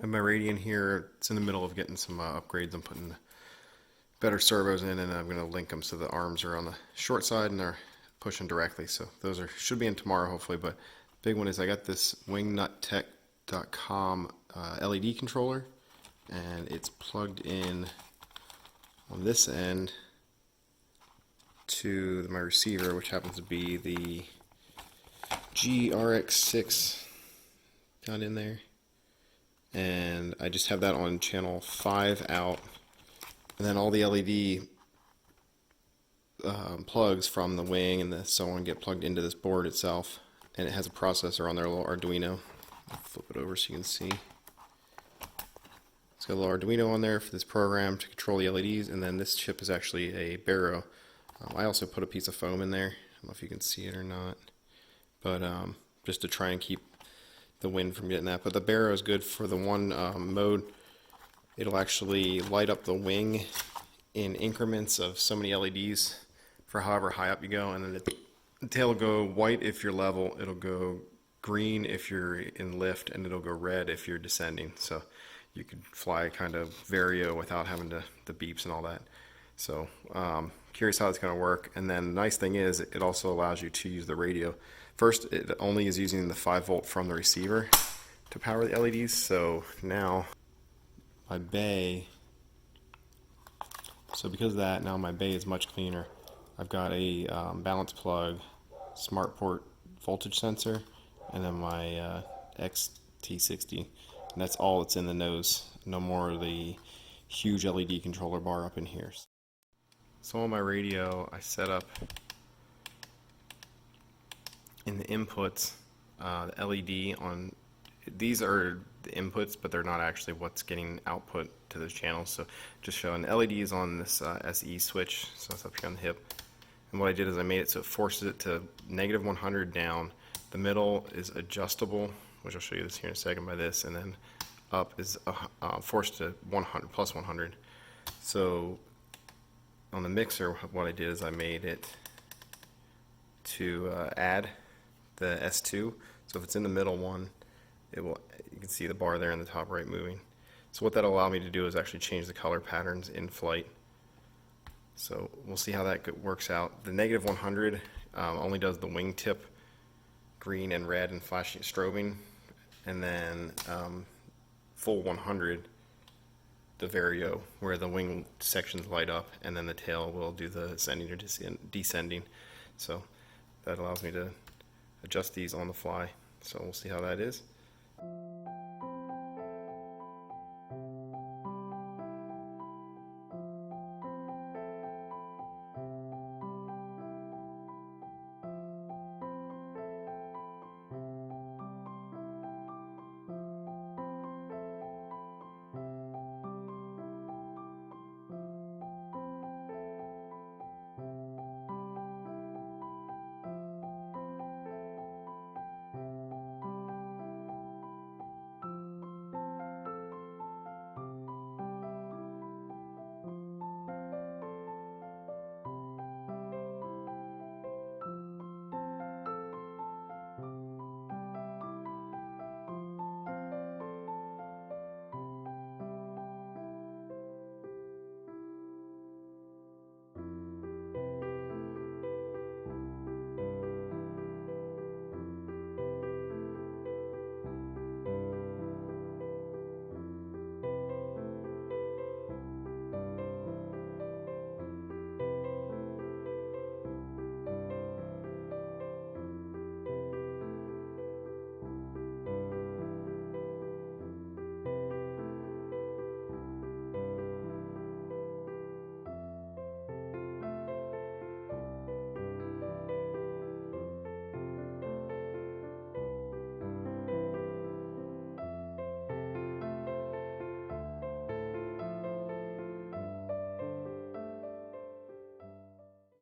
And my Radian here, it's in the middle of getting some upgrades. I'm putting better servos in, and I'm going to link them so the arms are on the short side and they're pushing directly. So those should be in tomorrow, hopefully. But big one is I got this wingnuttech.com LED controller, and it's plugged in on this end to my receiver, which happens to be the GRX6 down in there. And I just have that on channel 5 out, and then all the LED plugs from the wing and so on get plugged into this board itself, and it has a processor on there, a little Arduino. I'll flip it over so you can see. It's got a little Arduino on there for this program to control the LEDs, and then this chip is actually a baro. I also put a piece of foam in there. I don't know if you can see it or not, but just to try and keep the wind from getting that. But the baro is good for the one mode. It'll actually light up the wing in increments of so many LEDs for however high up you go, and then the tail will go white if you're level, it'll go green if you're in lift, and it'll go red if you're descending. So you could fly kind of vario without having the beeps and all that. So curious how it's going to work. And then the nice thing is it also allows you to use the radio. First, it only is using the 5 volt from the receiver to power the LEDs. So now my bay, so because of that, now my bay is much cleaner. I've got a balance plug, smart port voltage sensor, and then my XT60, and that's all that's in the nose. No more of the huge LED controller bar up in here. So on my radio, I set up in the inputs the LED on, these are the inputs, but they're not actually what's getting output to those channels. So just showing the LED is on this SE switch, so it's up here on the hip. And what I did is I made it so it forces it to negative 100 down. The middle is adjustable, which I'll show you this here in a second by this, and then up is forced to 100, plus 100. So on the mixer, what I did is I made it to add the S2. So if it's in the middle one, it will, you can see the bar there in the top right moving. So what that'll allow me to do is actually change the color patterns in flight. So we'll see how that works out. The negative 100 only does the wingtip green and red and flashing strobing, and then full 100 the vario, where the wing sections light up, and then the tail will do the ascending or descending. So that allows me to adjust these on the fly. So we'll see how that is.